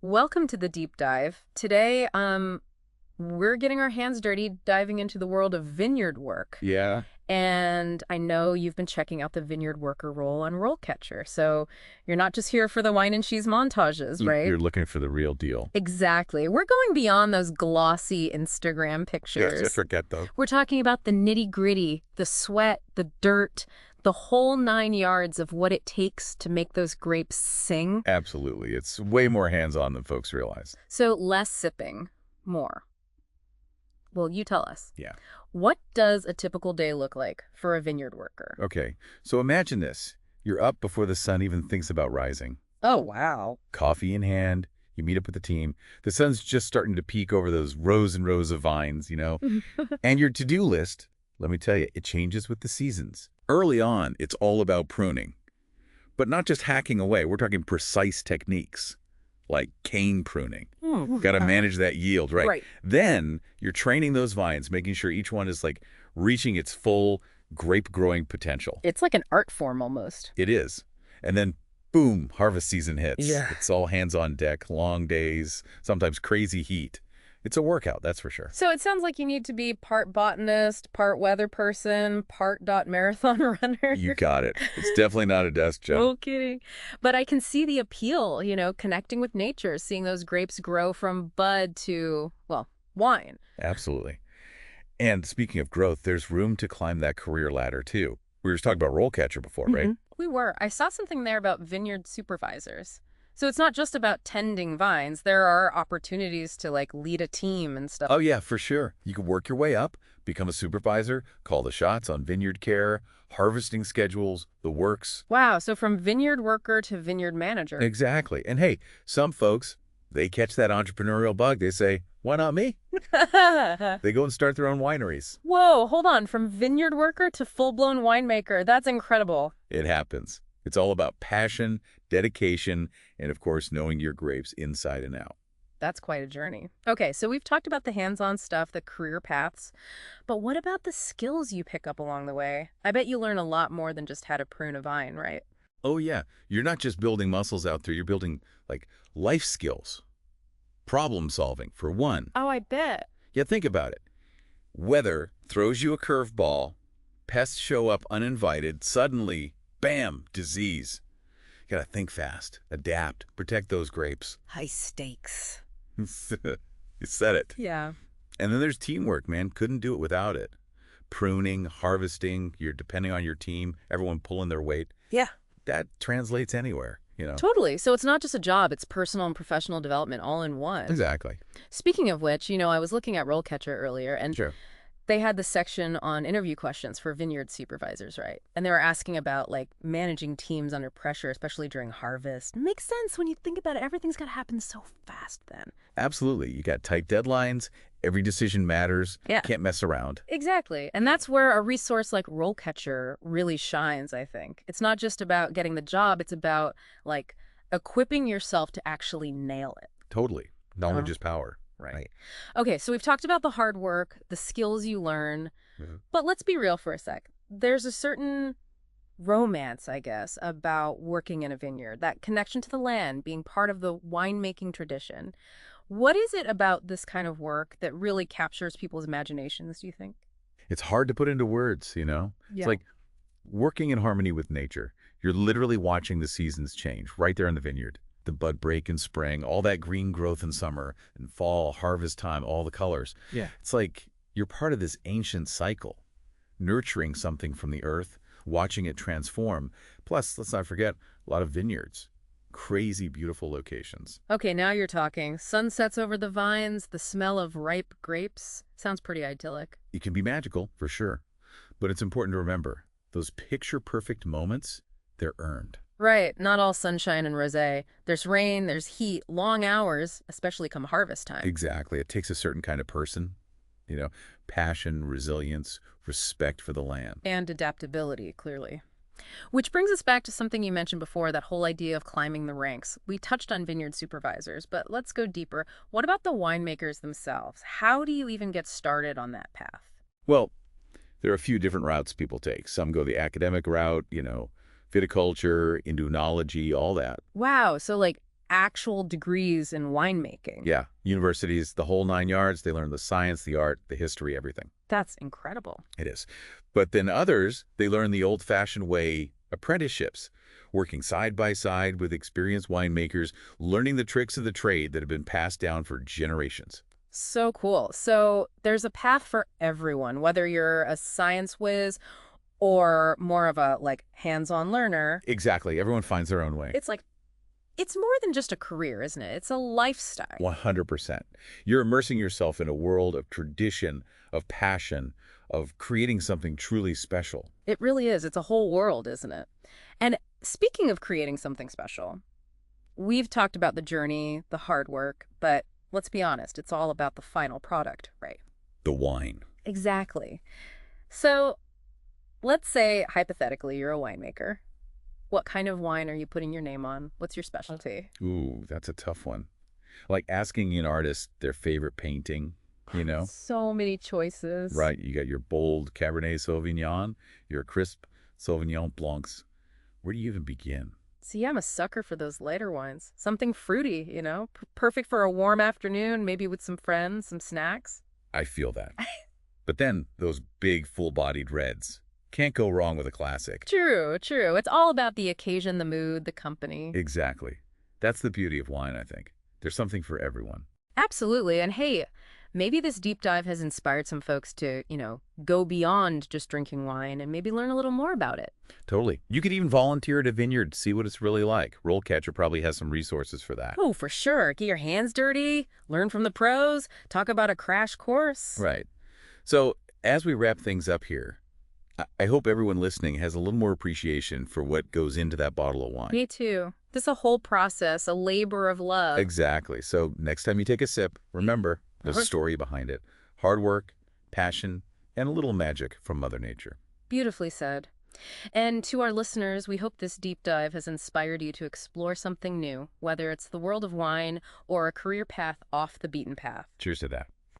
Welcome to the deep dive. Today, we're getting our hands dirty diving into the world of vineyard work. Yeah, And I know you've been checking out the Vineyard Worker role on RoleCatcher. So you're not just here for the wine and cheese montages, right? you're looking for the real deal. Exactly. We're going beyond those glossy Instagram Yes, I pictures. forget though. We're talking about the nitty-gritty, the sweat, the dirt, the whole 9 yards of what it takes to make those grapes sing. Absolutely. It's way more hands-on than folks realize. So less sipping, more. Well, you tell us. Yeah. What does a typical day look like for a vineyard worker? Okay, so imagine this. You're up before the sun even thinks about rising. Oh, wow. Coffee in hand, you meet up with the team. The sun's just starting to peek over those rows and rows of vines. And your to-do list, let me tell you, it changes with the seasons. Early on, it's all about pruning. But not just hacking away. We're talking precise techniques, like cane pruning. Got to manage that yield, right? Right. Then you're training those vines, making sure each one is like reaching its full grape growing potential. It's like an art form almost. It is. And then boom, harvest season hits. Yeah. It's all hands on deck, long days, sometimes crazy heat. It's a workout, that's for sure. So it sounds like you need to be part botanist, part weather person, part marathon runner. You got it. It's definitely not a desk job. No kidding. But I can see the appeal, connecting with nature, seeing those grapes grow from bud to, well, wine. Absolutely. And speaking of growth, there's room to climb that career ladder too. We were just talking about RoleCatcher before, right? We were. I saw something there about vineyard supervisors. So it's not just about tending vines. There are opportunities to like lead a team and stuff. Oh yeah, for sure. You can work your way up, become a supervisor, call the shots on vineyard care, harvesting schedules, the works. Wow. So from vineyard worker to vineyard manager. Exactly. And hey, some folks, they catch that entrepreneurial bug. They say, why not me? They go and start their own wineries. Whoa, hold on. From vineyard worker to full-blown winemaker. That's incredible. It happens. It's all about passion, dedication, and of course, knowing your grapes inside and out. That's quite a journey. Okay, so we've talked about the hands-on stuff, the career paths, but what about the skills you pick up along the way? I bet you learn a lot more than just how to prune a vine, right? Oh yeah, you're not just building muscles out there, you're building like life skills. Problem solving, for one. Oh, I bet. Yeah, think about it. Weather throws you a curveball, pests show up uninvited, suddenly, bam, disease. You gotta think fast, adapt, protect those grapes. High stakes. You said it. Yeah. And then there's teamwork, man. Couldn't do it without it. Pruning, harvesting, you're depending on your team, everyone pulling their weight. Yeah. That translates anywhere. Totally. So it's not just a job, it's personal and professional development all in one. Exactly. Speaking of which, I was looking at RoleCatcher earlier, and Sure. they had the section on interview questions for vineyard supervisors, right? And they were asking about like managing teams under pressure, especially during harvest. Makes sense when you think about it. Everything's got to happen so fast then. Absolutely. You got tight deadlines. Every decision matters. Yeah. Can't mess around. Exactly. And that's where a resource like RoleCatcher really shines, I think. It's not just about getting the job, it's about like equipping yourself to actually nail it. Totally. Knowledge Oh. is power. Right. Okay, so we've talked about the hard work, the skills you learn, Mhm. but let's be real for a sec. There's a certain romance, I guess, about working in a vineyard, that connection to the land, being part of the winemaking tradition. What is it about this kind of work that really captures people's imaginations, do you think? It's hard to put into words. Yeah. It's like working in harmony with nature. You're literally watching the seasons change right there in the vineyard. The bud break in spring, all that green growth in summer, and fall, harvest time, all the colors. Yeah. It's like you're part of this ancient cycle, nurturing something from the earth, watching it transform. Plus, let's not forget, a lot of vineyards. Crazy beautiful locations. Okay, now you're talking. Sunsets over the vines, the smell of ripe grapes. Sounds pretty idyllic. It can be magical, for sure. But it's important to remember, those picture-perfect moments, they're earned. Right, not all sunshine and rosé. There's rain, there's heat, long hours, especially come harvest time. Exactly. It takes a certain kind of person, passion, resilience, respect for the land. And adaptability, clearly. Which brings us back to something you mentioned before, that whole idea of climbing the ranks. We touched on vineyard supervisors, but let's go deeper. What about the winemakers themselves? How do you even get started on that path? Well, there are a few different routes people take. Some go the academic route, viticulture, into all that. Wow, so like actual degrees in winemaking. Yeah, universities, the whole 9 yards, they learn the science, the art, the history, everything. That's incredible. It is. But then others, they learn the old-fashioned way, apprenticeships, working side by side with experienced winemakers, learning the tricks of the trade that have been passed down for generations. So cool. So there's a path for everyone, whether you're a science whiz or more of a hands-on learner. Exactly. Everyone finds their own way. It's it's more than just a career, isn't it? It's a lifestyle. 100%. You're immersing yourself in a world of tradition, of passion, of creating something truly special. It really is. It's a whole world, isn't it? And speaking of creating something special, we've talked about the journey, the hard work, but let's be honest, it's all about the final product, right? The wine. Exactly. So let's say, hypothetically, you're a winemaker. What kind of wine are you putting your name on? What's your specialty? Ooh, that's a tough one. Like asking an artist their favorite painting, you know? So many choices. Right, you got your bold Cabernet Sauvignon, your crisp Sauvignon Blancs. Where do you even begin? See, I'm a sucker for those lighter wines. Something fruity, perfect for a warm afternoon, maybe with some friends, some snacks. I feel that. But then, those big, full-bodied reds. Can't go wrong with a classic. True, true. It's all about the occasion, the mood, the company. Exactly. That's the beauty of wine, I think. There's something for everyone. Absolutely. And hey, maybe this deep dive has inspired some folks to, go beyond just drinking wine and maybe learn a little more about it. Totally. You could even volunteer at a vineyard to see what it's really like. RoleCatcher probably has some resources for that. Oh, for sure. Get your hands dirty, learn from the pros, talk about a crash course. Right. So, as we wrap things up here, I hope everyone listening has a little more appreciation for what goes into that bottle of wine. Me too. This is a whole process, a labor of love. Exactly. So next time you take a sip, remember, there's a story behind it. Hard work, passion, and a little magic from Mother Nature. Beautifully said. And to our listeners, we hope this deep dive has inspired you to explore something new, whether it's the world of wine or a career path off the beaten path. Cheers to that.